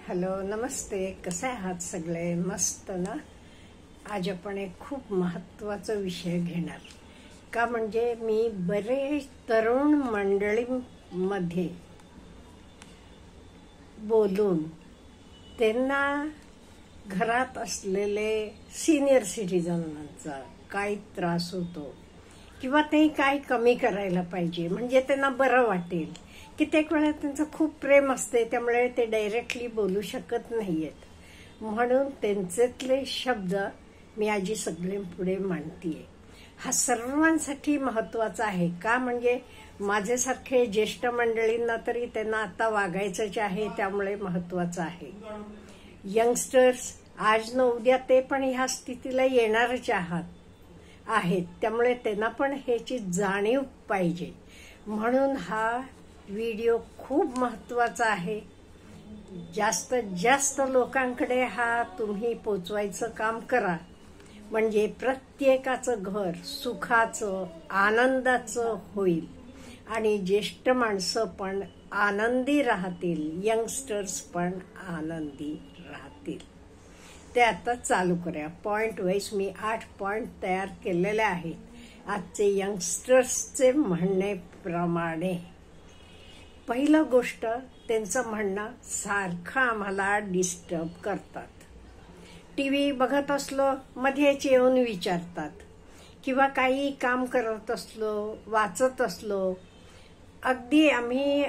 Hello नमस्ते, कसे आहात सगळे? मस्त ना? आज आपण एक खूप महत्त्वाचा विषय घेणार का, म्हणजे मी बरेच तरुण मंडळीमध्ये बोलून त्यांना घरात असलेले सिनियर सिटीजनचा काय त्रास होतो किंवा ते काय कमी करायला पाहिजे म्हणजे त्यांना बरं वाटेल. कित्येक वेळा त्यांचं खूप प्रेम असते, त्यामुळे ते डायरेक्टली बोलू शकत नाहीयेत. म्हणून त्यांच्यातले शब्द मी आजी सगळे पुढे मांडतीये. हा सर्वांसाठी महत्वाचा आहे का, म्हणजे माझ्यासारखे ज्येष्ठ मंडळींना तरी त्यांना आता वागायचंच आहे, त्यामुळे महत्वाचं आहे. यंगस्टर्स आज न उद्या ते पण ह्या स्थितीला येणारच आहेत, त्यामुळे त्यांना पण ह्याची जाणीव पाहिजे. म्हणून हा व्हिडिओ खूप महत्वाचा आहे. जास्तीत जास्त लोकांकडे हा तुम्ही पोचवायचं काम करा, म्हणजे प्रत्येकाचं घर सुखाचं आनंदाचं होईल आणि ज्येष्ठ माणसं पण आनंदी राहतील, यंगस्टर्स पण आनंदी राहतील. ते आता चालू करूया. पॉइंट वाईज मी 8 पॉइंट तयार केलेले आहेत आजचे यंगस्टर्सचे म्हणण्याप्रमाणे. पहिलं गोष्ट, त्यांचं म्हणणं सारखं आम्हाला डिस्टर्ब करतात. टीव्ही बघत असलो मध्येच येऊन विचारतात, किंवा काही काम करत असलो, वाचत असलो, अगदी आम्ही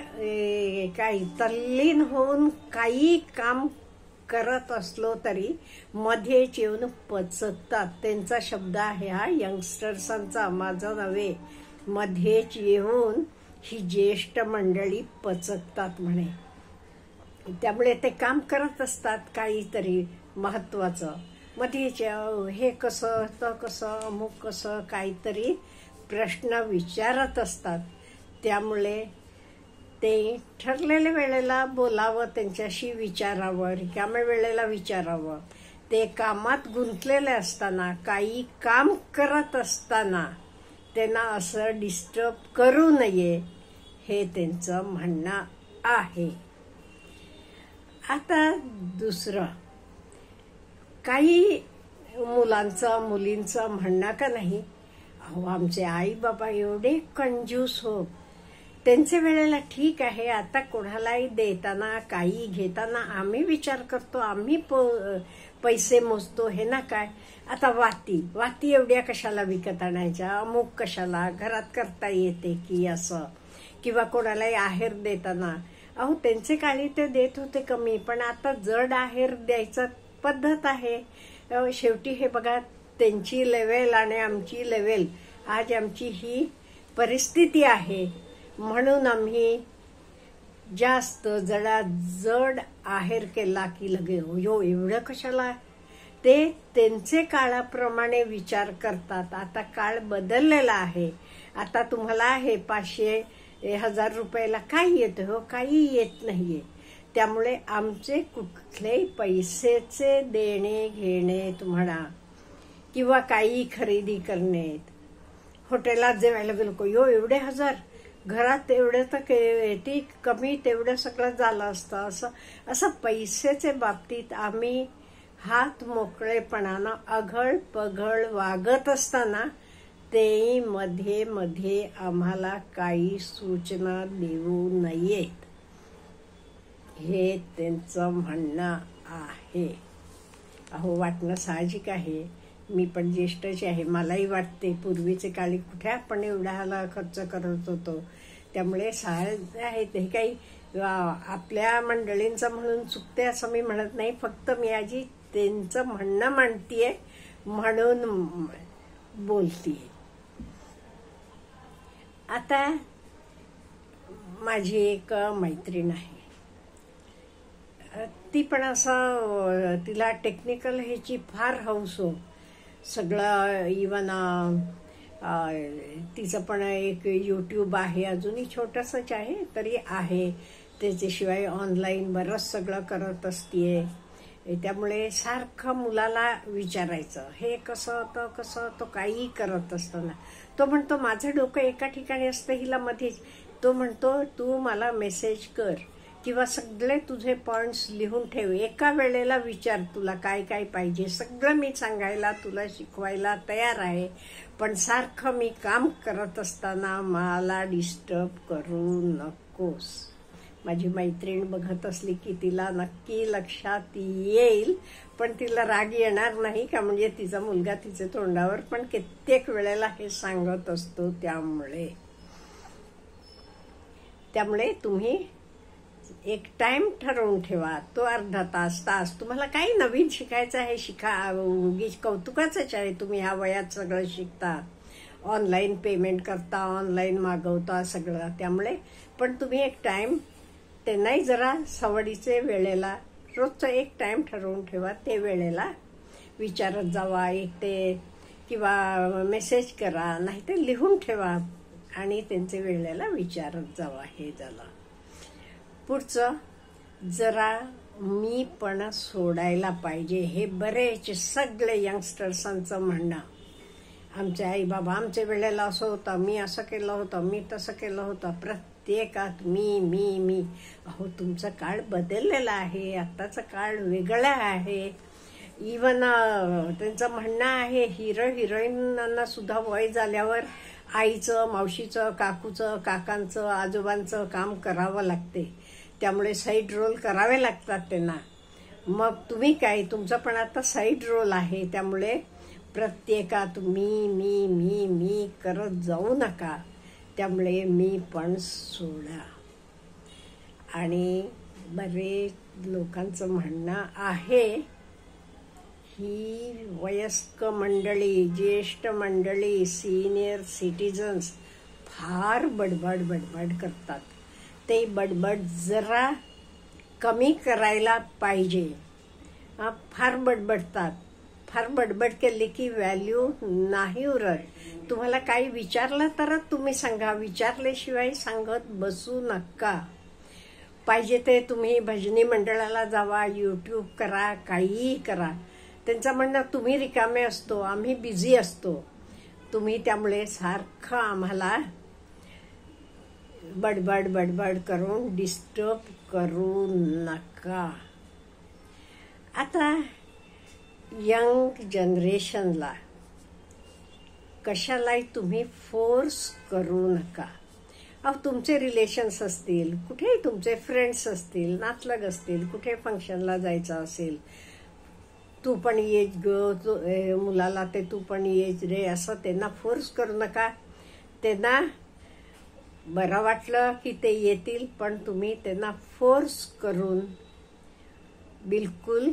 काही तल्लीन होऊन काही काम करत असलो तरी मध्येच येऊन पचकतात. त्यांचा शब्द आहे हा, यंगस्टर्सांचा, माझा नव्हे. मध्येच येऊन ही ज्येष्ठ मंडळी पचकतात म्हणे. त्यामुळे ते काम करत असतात काहीतरी महत्वाचं, मध्येच हे कसं तर कसं, अमुक कसं, काहीतरी प्रश्न विचारत असतात. त्यामुळे ते ठरलेल्या वेळेला बोलावं, त्यांच्याशी विचारावं, रिकाम्या वेळेला विचारावं. ते कामात गुंतलेले असताना, काही काम करत असताना त्यांना असं डिस्टर्ब करू नये, हे त्यांचं म्हणणं आहे. आता दुसरं, काही मुलांचं मुलींचं म्हणणं का नाही, अहो आमचे आई बाबा एवढे कंजूस हो. त्यांच्या वेळेला ठीक आहे, आता कोणालाही देताना काही घेताना आम्ही विचार करतो, आम्ही पैसे मोजतो, हे ना काय. आता वाती एवढ्या कशाला विकत आणायच्या, अमुक कशाला, घरात करता येते की असं. किंवा कोणालाही आहेर देताना, अहो त्यांचे काळी ते देत होते कमी, पण आता जड आहेर द्यायचा पद्धत आहे. शेवटी हे बघा, त्यांची लेवल आणि आमची लेवल, आज आमची ही परिस्थिती आहे. म्हणून आम्ही जास्त जड आहेर केला की लगे यो एवढं कशाला. ते त्यांचे काळाप्रमाणे विचार करतात. आता काळ बदललेला आहे. आता तुम्हाला हे 500-1000 रुपयाला काय येतं हो, काही येत नाहीये. त्यामुळे आमचे कुठलेही पैसेचे देणे घेणे म्हणा, किंवा काही खरेदी करणे, हॉटेलात जेवायला गेलो, यो एवढे 1000, घरात एवढं तर ती कमी, तेवढं सगळं झालं असतं. असं पैसेचे बाबतीत आम्ही हात मोकळेपणानं अघळ पघळ वागत असताना ते मध्ये मध्ये आम्हाला काही सूचना देऊ नयेत, हे त्यांचं म्हणणं आहे. अहो वाटणं साहजिक आहे, मी पण ज्येष्ठच आहे, मलाही वाटते पूर्वीचे काळी कुठे आपण एवढ्याला खर्च करत होतो. त्यामुळे साहजिक आहे, ते काही आपल्या मंडळींचं म्हणून चुकते असं मी म्हणत नाही, फक्त मी आजी त्यांचं म्हणणं मांडतीये म्हणून बोलतीये. आता माझी एक मैत्रीण आहे, ती पण असं, तिला टेक्निकल ह्याची फार हौस हो. सगळं इवन तिचं पण एक YouTube आहे, अजूनही छोटंसंच आहे तरी आहे. त्याच्याशिवाय ऑनलाईन बरंच सगळं करत असतीये. त्यामुळे सारखं मुलाला विचारायचं, हे कसं तर कसं, तो काही करत असताना तो म्हणतो माझं डोकं एका ठिकाणी असतं, हिला मध्येच तो म्हणतो तू मला मेसेज कर किंवा सगळे तुझे पॉइंट्स लिहून ठेव. एका वेळेला विचार तुला काय काय पाहिजे. सगळं मी सांगायला तुला शिकवायला तयार आहे, पण सारखं मी काम करत असताना मला डिस्टर्ब करू नकोस. माझी मैत्रीण बघत असली की तिला नक्की लक्षात येईल, पण तिला राग येणार नाही का, म्हणजे तिचा मुलगा तिच्या तोंडावर पण कित्येक वेळेला हे सांगत असतो. त्यामुळे तुम्ही एक टाइम ठरवून ठेवा. तो अर्धा तास तुम्हाला काही नवीन शिकायचं आहे, शिका. उगीच कौतुकाचंच आहे, तुम्ही ह्या वयात सगळं शिकता, ऑनलाईन पेमेंट करता, ऑनलाईन मागवता सगळं. त्यामुळे पण तुम्ही एक टाइम, ते नाही जरा सवडीचे वेळेला रोजचा एक टाइम ठरवून ठेवा. ते वेळेला विचारत जावा. एक ते किंवा मेसेज करा, नाही ते लिहून ठेवा आणि त्यांचे वेळेला विचारत जावा. हे झालं. पुढचं, जरा मी पण सोडायला पाहिजे. हे बरेच सगळे यंगस्टर्सांचं म्हणणं. आमचे आई बाबा आमच्या वेळेला असं होतं, मी असं केलं होतं, मी तसं केलं होतं. प्रत्येकात मी मी मी. अहो, तुमचा काळ बदललेला आहे, आत्ताचा काळ वेगळा आहे. इवन त्यांचं म्हणणं आहे, हिरो हिरोईनना सुद्धा वय झाल्यावर आईचं, मावशीचं, काकूचं, काकांचं, आजोबांचं काम करावं लागते. त्यामुळे साईड रोल करावे लागतात त्यांना. मग तुम्ही काय, तुमचं पण आता साईड रोल आहे. त्यामुळे प्रत्येकात मी मी मी मी करत जाऊ नका. त्यामुळे मी पण सोडा. आणि बरेच लोकांचं म्हणणं आहे, ही वयस्क मंडळी, ज्येष्ठ मंडळी, सिनियर सिटीजन्स फार बडबड करतात. ते बडबड जरा कमी करायला पाहिजे. फार बडबडतात. फार बडबड केली की व्हॅल्यू नाही उरत. तुम्हाला काही विचारलं तरच तुम्ही सांगा, विचारल्याशिवाय सांगत बसू नका. पाहिजे ते तुम्ही भजनी मंडळाला जावा, यूट्यूब करा, काहीही करा. त्यांचं म्हणणं, तुम्ही रिकामे असतो, आम्ही बिझी असतो. तुम्ही त्यामुळे सारखं आम्हाला बडबड करून डिस्टर्ब करू नका. आता यंग जनरेशनला कशालाही तुम्ही फोर्स करू नका. अहो, तुमचे रिलेशन्स असतील, कुठेही तुमचे फ्रेंड्स असतील, नातलग असतील, कुठे फंक्शनला जायचं असेल, तू पण ये ग मुलाला, ते तू पण ये रे, असं त्यांना फोर्स करू नका. त्यांना बरं वाटलं की ते येतील, पण तुम्ही त्यांना फोर्स करून बिलकुल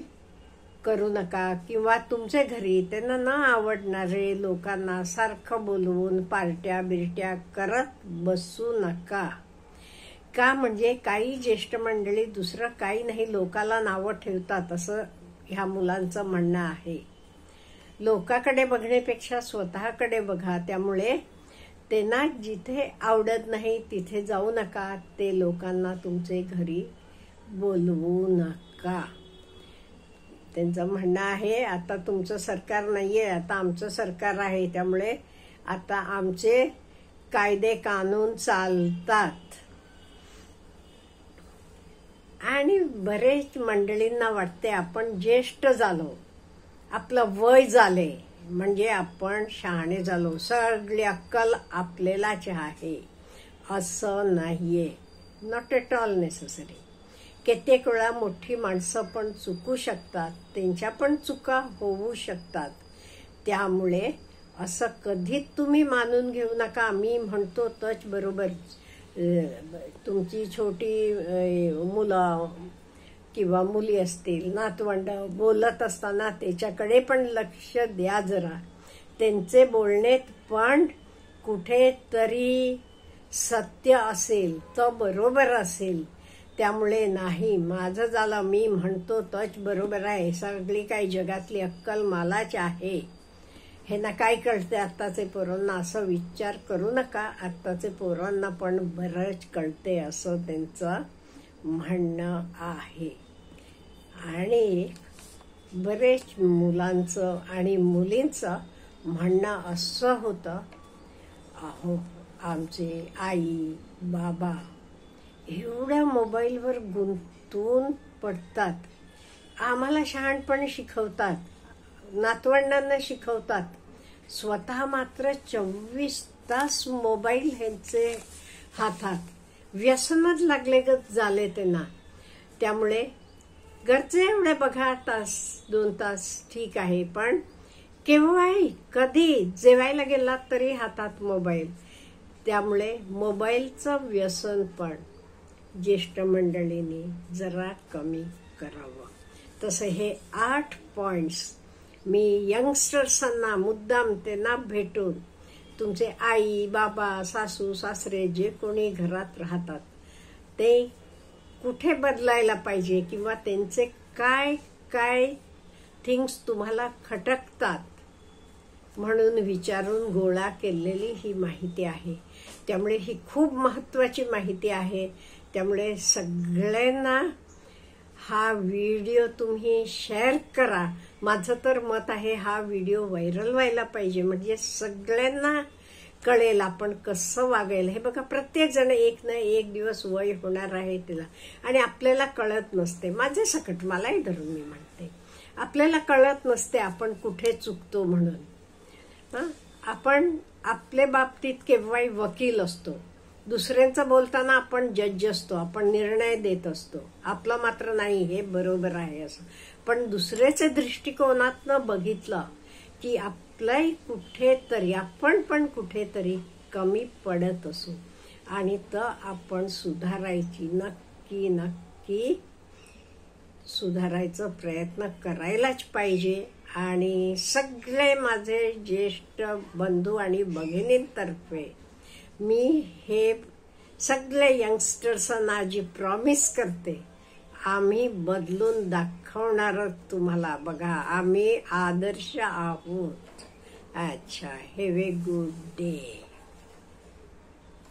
करू नका. किंवा तुमच्या घरी त्यांना न आवडणारे लोकांना सारखं बोलवून पार्ट्या बिरट्या करत बसू नका. का, म्हणजे काही ज्येष्ठ मंडळी दुसरं काही नाही, लोकाला नावं ठेवतात, असं ह्या मुलांचं म्हणणं आहे. लोकांकडे बघण्यापेक्षा स्वतःकडे बघा. त्यामुळे त्यांना जिथे आवडत नाही तिथे जाऊ नका. ते लोकांना तुमचे घरी बोलवू नका. त्यांचं म्हणणं आहे, आता तुमचं सरकार नाहीये, आता आमचं सरकार आहे. त्यामुळे आता आमचे कायदे कानून चालतात. आणि बरेच मंडळींना वाटते आपण ज्येष्ठ झालो, आपलं वय झाले म्हणजे आपण शहाणे झालो, सगळी अक्कल आपल्यालाच आहे. असं नाहीये. Not at all necessary. कित्येक वेळा मोठी माणसं पण चुकू शकतात, त्यांच्या पण चुका होऊ शकतात. त्यामुळे असं कधीच तुम्ही मानून घेऊ नका, मी म्हणतो तच बरोबर. तुमची छोटी मुलं किंवा मुली असतील, नातवंड बोलत असताना त्याच्याकडे पण लक्ष द्या जरा. त्यांचे बोलण्यात पण कुठेतरी सत्य असेल तर बरोबर असेल. त्यामुळे नाही, माझं झालं, मी म्हणतो तच बरोबर आहे, सगळी काही जगातली अक्कल मलाच आहे, हे ना काय कळते आत्ताचे पोरांना, असं विचार करू नका. आत्ताचे पोरांना पण बरंच कळते, असं त्यांचं म्हणणं आहे. आणि बरेच मुलांचं आणि मुलींचं म्हणणं असं होतं, अहो आमचे आई बाबा एवढ्या मोबाईलवर गुंतून पडतात. आम्हाला शहाणपण शिकवतात, नातवंडांना शिकवतात, स्वतः मात्र 24 तास मोबाईल ह्यांचे हातात. व्यसनच लागले झाले त्यांना. त्यामुळे घरचे एवढे बघा तास 2 तास ठीक आहे, पण केव्हाही कधी जेवायला गेलात तरी हातात मोबाईल. त्यामुळे मोबाईलचं व्यसन पण ज्येष्ठ मंडळींनी जरा कमी करावं. तसं हे 8 पॉइंट्स मी यंगस्टर्सांना मुद्दाम त्यांना भेटून, तुमचे आई बाबा सासू सासरे जे कोणी घरात राहतात ते कुठे बदलायला पाहिजे किंवा त्यांचे काय काय थिंग्स तुम्हाला खटकतात म्हणून विचारून गोळा केलेली ही माहिती आहे. त्यामुळे ही खूप महत्वाची माहिती आहे. त्यामुळे सगळ्यांना हा व्हिडिओ तुम्ही शेअर करा. माझं तर मत आहे हा व्हिडिओ व्हायरल व्हायला पाहिजे, म्हणजे सगळ्यांना कळेल आपण कसं वागायला. हे बघा, प्रत्येक जण एक ना एक दिवस वय होणार आहे तिला, आणि आपल्याला कळत नसते. माझे सकट मलाही धरून मी म्हणते, आपल्याला कळत नसते आपण कुठे चुकतो म्हणून. आपण आपल्या बाबतीत केव्हाही वकील असतो, दुसऱ्यांचं बोलताना आपण जज असतो, आपण निर्णय देत असतो. आपलं मात्र नाही हे बरोबर आहे असं. पण दुसऱ्याच्या दृष्टिकोनातनं बघितलं की आपलंही कुठेतरी, आपण पण कुठेतरी कमी पडत असू, आणि तर आपण सुधारायची, नक्की नक्की सुधारायचा प्रयत्न करायलाच पाहिजे. आणि सगळे माझे ज्येष्ठ बंधू आणि भगिनींतर्फे मी हे सगळे यंगस्टर्सना जी प्रॉमिस करते, आम्ही बदलून दाखवणार तुम्हाला. बघा, आम्ही आदर्श आहोत. अच्छा, हॅव ए गुड डे.